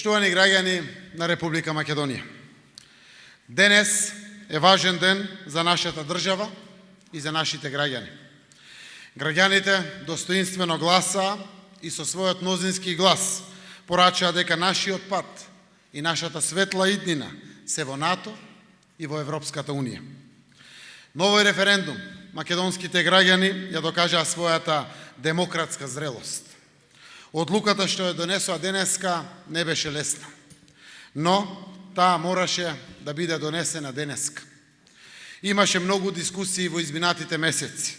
Почитувани граѓани на Република Македонија. Денес е важен ден за нашата држава и за нашите граѓани. Граѓаните достоинствено гласаа и со својот мнозински глас порачаа дека нашиот пат и нашата светла иднина се во НАТО и во Европската Унија. На овој референдум македонските граѓани ја докажаа својата демократска зрелост. Одлуката што ја донесоа денеска не беше лесна, но таа мораше да биде донесена денеска. Имаше многу дискусии во изминатите месеци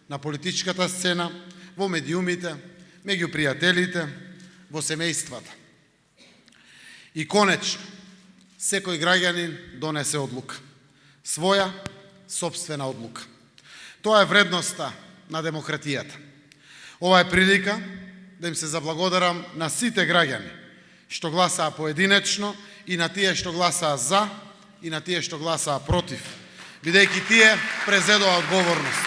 на политичката сцена, во медиумите, меѓу пријателите, во семејствата. И конечно, секој граѓанин донесе одлука. Своја, сопствена одлука. Тоа е вредноста на демократијата. Ова е прилика да им се заблагодарам на сите граѓани што гласаа поединечно и на тие што гласаа за и на тие што гласаа против, бидејќи тие презедоа одговорност.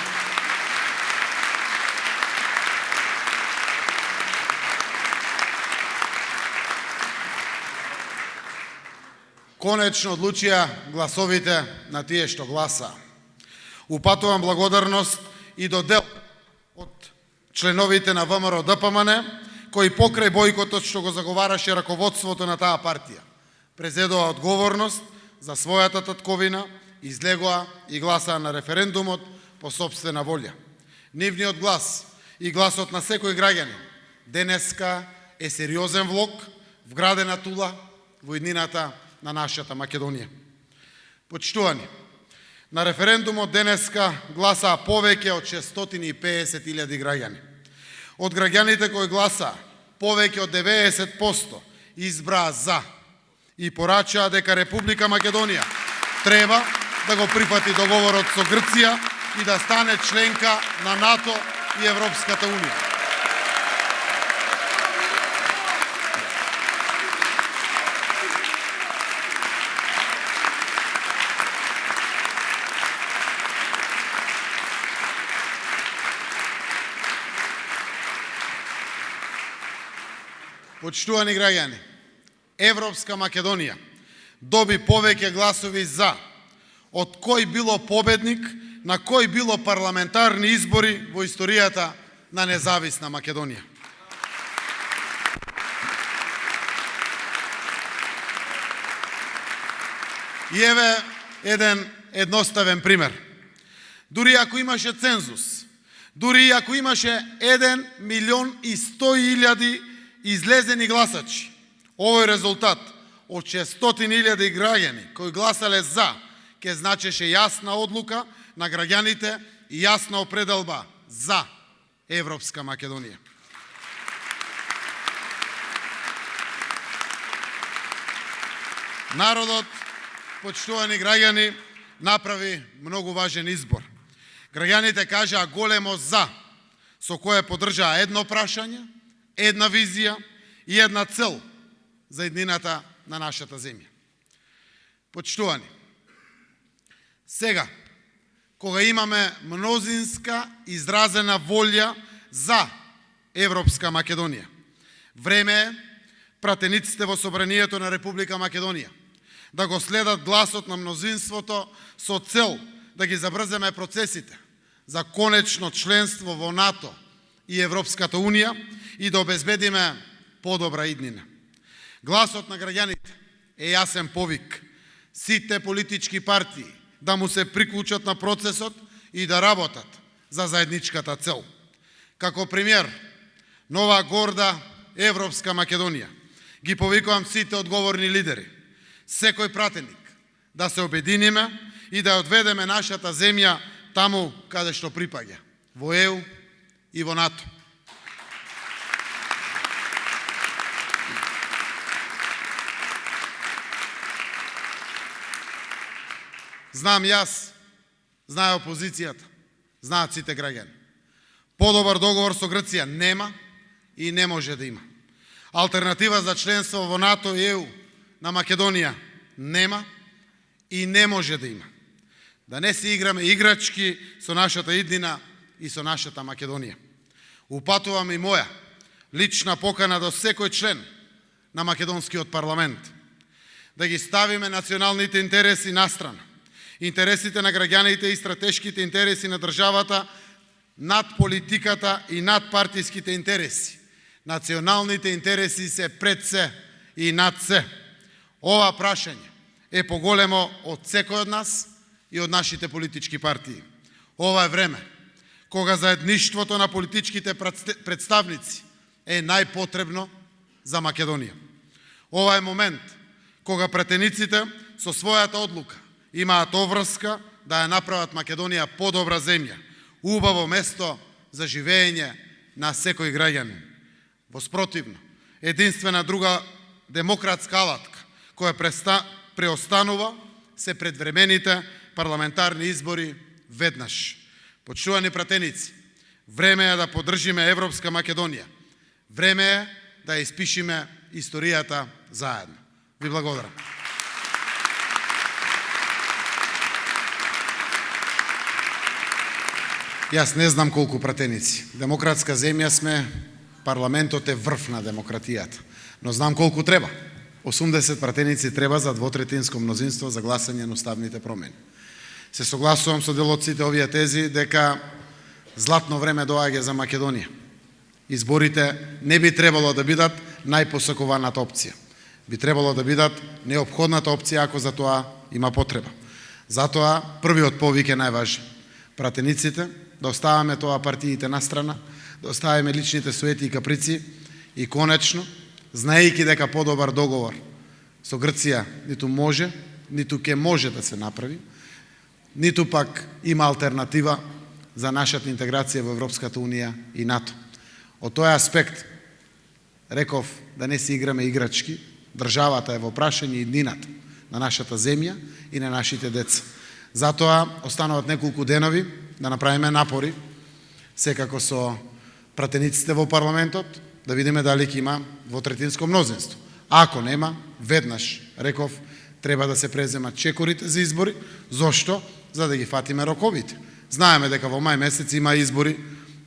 Конечно одлучија гласовите на тие што гласаа. Упатувам благодарност и до дел од членовите на ВМРО-ДПМН, кои покрај бојкотот што го заговараше раководството на таа партија, презедоа одговорност за својата татковина, излегоа и гласаа на референдумот по сопствена волја. Нивниот глас и гласот на секој граѓанин денеска е сериозен влог, вградена тула во иднината на нашата Македонија. Почитувани, на референдумот денеска гласаа повеќе од 650.000 граѓани. Од граѓаните кои гласаа, повеќе од 90% избраа за и порачаа дека Република Македонија треба да го прифати договорот со Грција и да стане членка на НАТО и Европската Унија. Почитувани граѓани, Европска Македонија доби повеќе гласови за од кој било победник на кој било парламентарни избори во историјата на независна Македонија. И еве еден едноставен пример. Дури ако имаше цензус, дури ако имаше 1.100.000 излезени гласачи, овој резултат од 600.000 граѓани кои гласале за, ќе значеше јасна одлука на граѓаните и јасна определба за Европска Македонија. Народот, почитувани граѓани, направи многу важен избор. Граѓаните кажаа големо за, со кое поддржаа едно прашање, една визија и една цел за иднината на нашата земја. Почитувани, сега, кога имаме мнозинска изразена волја за Европска Македонија, време е пратениците во Собранието на Република Македонија да го следат гласот на мнозинството со цел да ги забрземе процесите за конечно членство во НАТО и Европската Унија и да обезбедиме подобра иднина. Гласот на граѓаните е јасен повик сите политички партии да му се приклучат на процесот и да работат за заедничката цел. Како пример, нова горда Европска Македонија, ги повикувам сите одговорни лидери, секој пратеник, да се обединиме и да одведеме нашата земја таму каде што припаѓа, во ЕУ и во НАТО. Знам јас, знае опозицијата, знаат сите граѓани. Подобар договор со Грција нема и не може да има. Алтернатива за членство во НАТО и ЕУ на Македонија нема и не може да има. Да не се играме играчки со нашата иднина и со нашата Македонија. Упатувам и моја лична покана до секој член на македонскиот парламент. Да ги ставиме националните интереси настрана, интересите на граѓаните и стратешките интереси на државата над политиката и над партиските интереси. Националните интереси се пред се и над се. Ова прашање е поголемо од секој од нас и од нашите политички партии. Ова е време кога заедништвото на политичките представници е најпотребно за Македонија. Ова е момент кога пратениците со својата одлука имаат обврска да ја направат Македонија подобра земја, убаво место за живење на секој граѓанин. Воспротивно, единствена друга демократска алатка која преостанува се предвремените парламентарни избори веднаш. Почитувани пратеници, време е да поддржиме Европска Македонија. Време е да ја испишиме историјата заедно. Ви благодарам. Јас не знам колку пратеници. Демократска земја сме, парламентот е врв на демократијата. Но знам колку треба. 80 пратеници треба за двотретинско мнозинство за гласање на уставните промени. Се согласувам со делоците овие тези дека златно време доаѓа за Македонија. Изборите не би требало да бидат најпосакуваната опција. Би требало да бидат неопходната опција ако за тоа има потреба. Затоа првиот повик е најважен. Пратениците да оставаме тоа партиите настрана, да оставиме личните суети и каприци и конечно, знаејќи дека подобар договор со Грција ниту може, ниту ќе може да се направи, ниту пак има алтернатива за нашата интеграција во Европската Унија и НАТО. Од тој аспект, реков да не си играме играчки, државата е во прашање и днината на нашата земја и на нашите деца. Затоа остануват неколку денови да направиме напори, секако со пратениците во парламентот, да видиме дали ќе има двотретинско мнозинство. Ако нема, веднаш, реков, треба да се преземат чекорите за избори. Зошто? За да ги фатиме роковите. Знаеме дека во мај месец има избори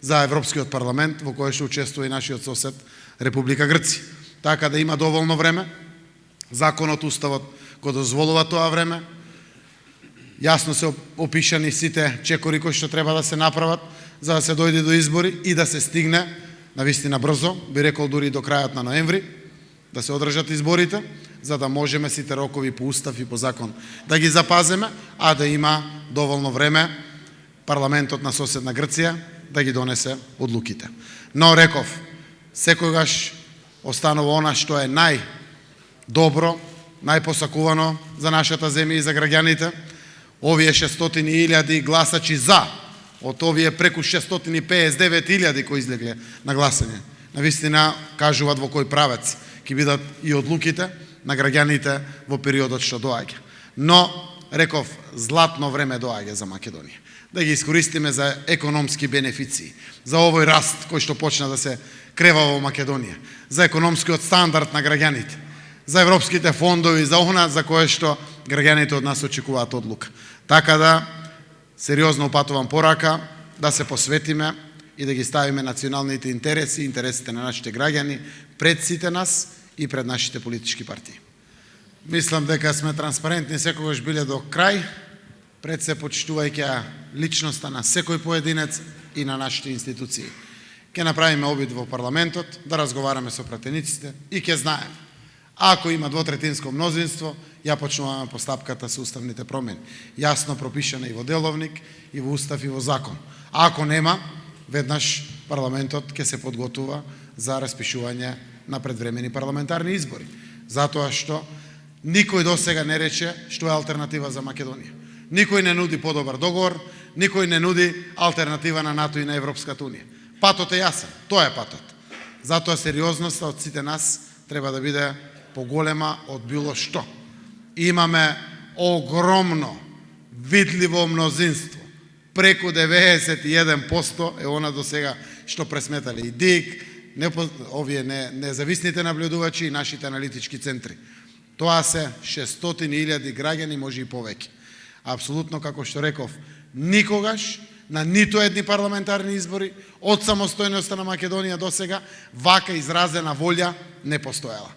за Европскиот парламент, во кој што учествува и нашиот сосед Република Грција. Така да има доволно време. Законот, уставот го дозволува тоа време. Јасно се опишани сите чекори кои што треба да се направат за да се дојде до избори и да се стигне навистина брзо, би рекол дури до крајот на ноември, да се одржат изборите, за да можеме сите рокови по устав и по закон да ги запаземе, а да има доволно време парламентот на соседна Грција да ги донесе одлуките. Но реков, секогаш останува она што е најдобро, најпосакувано за нашата земја и за граѓаните. Овие 600.000 гласачи за, од овие преку 659.000 кои излегле на гласање, навистина кажуваат во кој правец ќе бидат и одлуките на граѓаните во периодот што доаѓа. Но, реков, златно време доаѓа за Македонија. Да ги искористиме за економски бенефиции, за овој раст кој што почна да се крева во Македонија, за економскиот стандард на граѓаните, за европските фондови, за она за кое што граѓаните од нас очекуваат одлука. Така да, сериозно упатувам порака да се посветиме и да ги ставиме националните интереси, интересите на нашите граѓани пред сите нас и пред нашите политички партии. Мислам дека сме транспарентни секогаш биле до крај, пред се почитувајќи личноста на секој поединец и на нашите институции. Ке направиме обид во парламентот, да разговараме со пратениците и ке знаеме. Ако има двотретинско мнозинство, ја почнуваме постапката со уставните промени. Јасно пропишана и во деловник, и во устав, и во закон. А ако нема, веднаш парламентот ќе се подготува за распишување на предвремени парламентарни избори. Затоа што никој досега не рече што е алтернатива за Македонија. Никој не нуди подобар договор, никој не нуди алтернатива на НАТО и на Европската Унија. Патот е јасен, тоа е патот. Затоа сериозноста од сите нас треба да биде поголема од било што. Имаме огромно, видливо мнозинство. Преку 91% е она до сега што пресметале и ДИК, овие независните наблюдувачи и нашите аналитички центри. Тоа се 600.000 граѓани, може и повеќе. Апсолутно, како што реков, никогаш на ниту едни парламентарни избори од самостојноста на Македонија до сега вака изразена волја не постоела.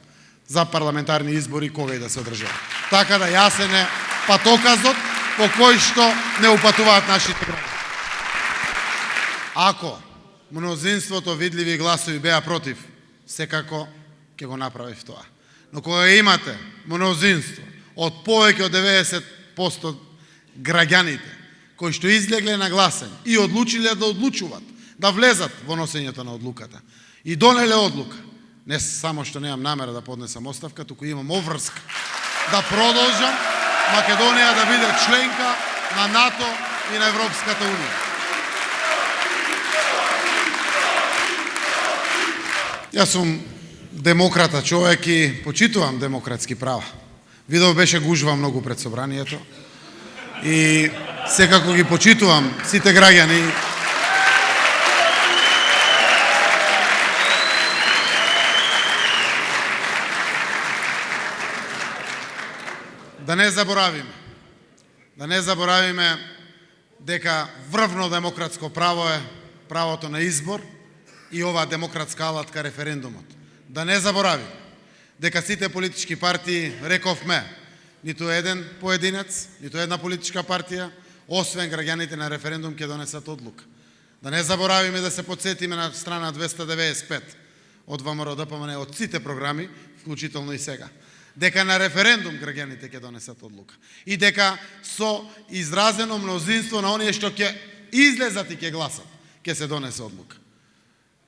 за парламентарни избори кога и да се одржуваат. Така да јасен е патоказот по кој што не упатуваат нашите граѓани. Ако мнозинството видливи гласови беа против, секако ќе го направив тоа. Но кога имате мнозинство од повеќе од 90% граѓаните кои што излегле на гласање и одлучиле да одлучуваат, да влезат во носењето на одлуката и донеле одлука, не само што немам намера да поднесам оставка, туку имам обврска да продолжам Македонија да биде членка на НАТО и на Европската унија. Јас сум демократа човек и почитувам демократски права. Видов беше гужва многу пред собранието и секако ги почитувам сите граѓани. Да не заборавиме дека врвно демократско право е правото на избор и оваа демократска алатка референдумот. Да не заборавиме дека сите политички партии, рековме, ниту еден поединец, ниту една политичка партија, освен граѓаните на референдум, ќе донесат одлука. Да не заборавиме да се подсетиме на страна 295 од ВМРО-ДПМН, од сите програми, вклучително и сега, дека на референдум граѓаните ќе донесат одлука и дека со изразено мнозинство на оние што ќе излезат и ќе гласат, ќе се донесе одлука.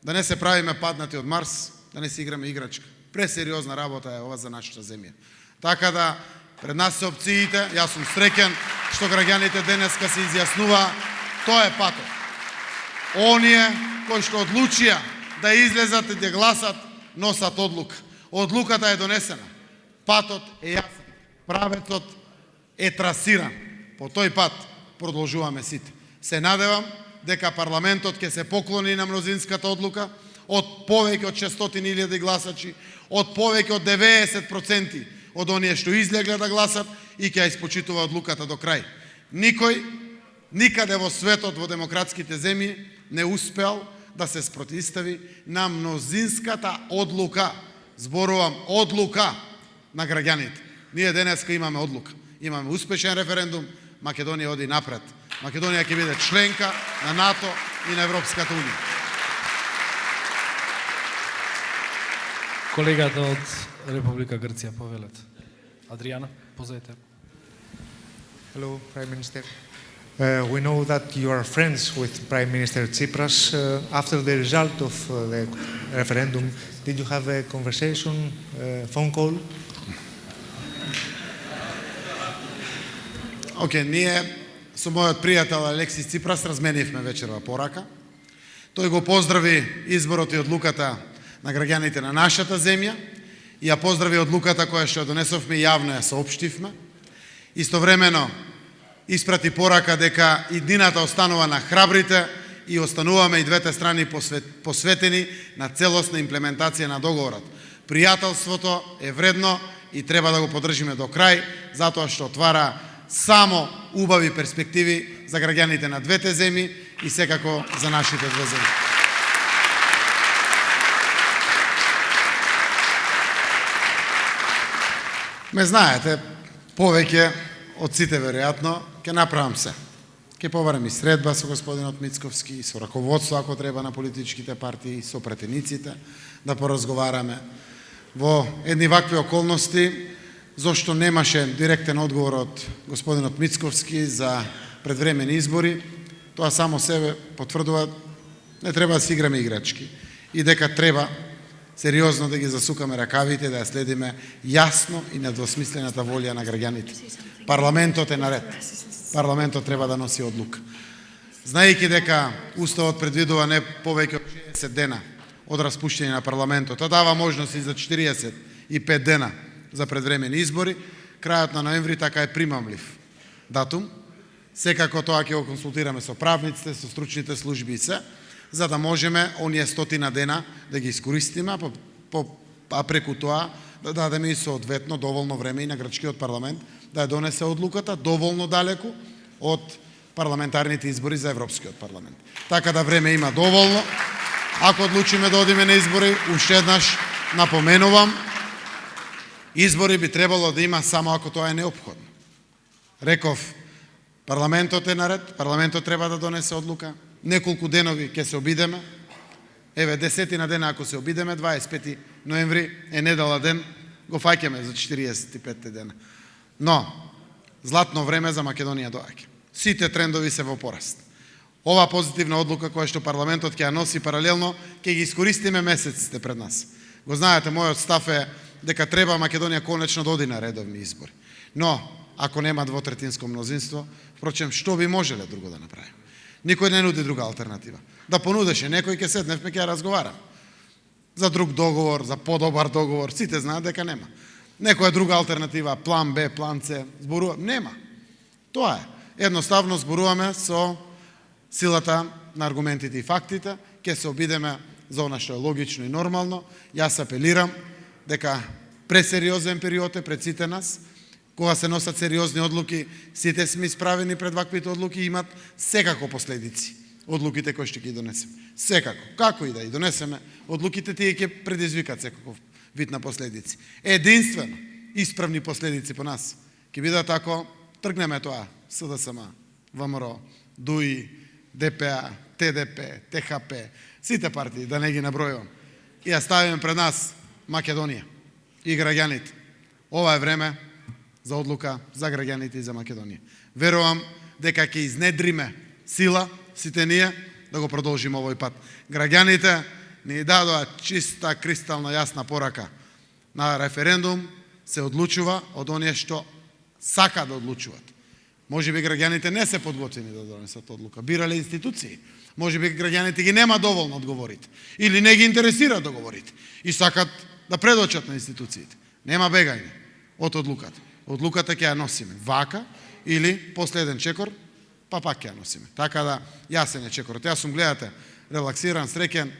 Да не се правиме паднати од Марс, да не си играме играчка. Пресериозна работа е ова за нашата земја. Така да, пред нас се опциите, јас сум среќен што граѓаните денеска се изјаснува, тоа е патот. Оние кои што одлучија да излезат и да гласат, носат одлука. Одлуката е донесена. Патот е јасен. Правецот е трасиран. По тој пат продолжуваме сите. Се надевам дека парламентот ќе се поклони на мнозинската одлука од повеќе од 600.000 гласачи, од повеќе од 90% од оние што излегле да гласат и ќе ја испочитува одлуката до крај. Никој, никаде во светот, во демократските земји, не успеал да се спротивстави на мнозинската одлука. Зборувам одлука на граѓаните. Ние денеска имаме одлука. Имаме успешен референдум, Македонија оди напред. Македонија ќе биде членка на НАТО и на Европската унија. Колегата од Република Грција, повелете. Адриана, позајте. Hello, Prime Minister. We know that you are friends with Prime Minister Tsipras. After the result of the referendum, did you have a conversation, phone call? Ние со мојот пријател Алексис Ципрас разменивме вечерва порака. Тој го поздрави изборот и одлуката на граѓаните на нашата земја и ја поздрави одлуката која што донесовме јавно ја соопштивме. Истовремено испрати порака дека иднината останува на храбрите и остануваме и двете страни посветени на целосна имплементација на договорот. Пријателството е вредно и треба да го поддржиме до крај, затоа што отвара само убави перспективи за граѓаните на двете земји и секако за нашите две земји. Ме знаете, повеќе од сите веројатно ќе направам се. Ќе побарам и средба со господинот Мицковски, со раководство ако треба на политичките партии, со претениците, да поразговараме во едни вакви околности, зошто немаше директен одговор од господинот Мицковски за предвремени избори. Тоа само себе потврдува, не треба да си играме играчки и дека треба сериозно да ги засукаме ракавите, да ја следиме јасно и недвосмислената волја на граѓаните. Парламентот е наред. Парламентот треба да носи одлука. Знаејќи дека Уставот предвидува не повеќе од 60 дена од распуштање на парламентот, а дава можност и за 45 дена за предвремени избори, крајот на ноември така е примамлив датум. Секако тоа ќе го консултираме со правниците, со стручните служби и се, за да можеме оние 100 дена да ги искористиме, а преку тоа да дадеме и соодветно доволно време и на грчкиот парламент да ја донесе одлуката доволно далеку од парламентарните избори за Европскиот парламент. Така да време има доволно. Ако одлучиме да одиме на избори, уште еднаш напоменувам, Избори би требало да има само ако тоа е неопходно. Реков, парламентот е наред, парламентот треба да донесе одлука, неколку денови ќе се обидеме, еве 10 дена ако се обидеме, 25 ноември е недела ден, го фаќаме за 45 дена. Но, златно време за Македонија доаѓа. Сите трендови се во пораст. Ова позитивна одлука која што парламентот ќе ја носи паралелно, ќе ги искористиме месеците пред нас. Го знаете, мојот став е дека треба Македонија конечно да оди на редовни избори. Но, ако нема двотретинско мнозинство, впрочем, што би можеле друго да направим? Никој не нуди друга алтернатива. Да понудеше некој, ќе седневме, ќе ја разговарам. За друг договор, за подобар договор, сите знаат дека нема. Некоја друга алтернатива, план Б, план С, зборува, нема. Тоа е. Едноставно зборуваме со силата на аргументите и фактите, ќе се обидеме за она што е логично и нормално. Јас апелирам дека пресериозен период е пред сите нас, кога се носат сериозни одлуки, сите сме исправени пред ваквите одлуки и имат секако последици. Одлуките кои што ќе ги донесеме. Секако. Како и да ги донесеме, одлуките тие ќе предизвикат секаков вид на последици. Единствено, исправни последици по нас ќе бидат ако тргнеме тоа СДСМ, ВМРО, ДУИ, ДПА, ТДП, ТХП, сите партии, да не ги набројувам, и ја ставиме пред нас Македонија и граѓаните. Ова е време за одлука за граѓаните и за Македонија. Верувам дека ќе изнедриме сила, сите ние, да го продолжиме овој пат. Граѓаните ни дадоа чиста, кристална јасна порака. На референдум се одлучува од оние што сака да одлучуваат. Може би граѓаните не се подготвени да донесат одлука. Бирале институции. Може би граѓаните ги нема доволно одговорите. Или не ги интересира договорите. И сакат да предочат на институциите. Нема бегање од одлуката. Одлуката ќе ја носиме вака или последен чекор, па пак ќе ја носиме. Така да, јасен е чекорот. Јас сум, гледате, релаксиран, среќен.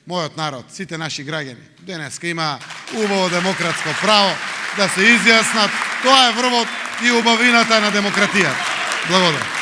Мојот народ, сите наши граѓани, денеска има убаво демократско право да се изјаснат. Тоа е врвот и убавината на демократијата. Благодарам.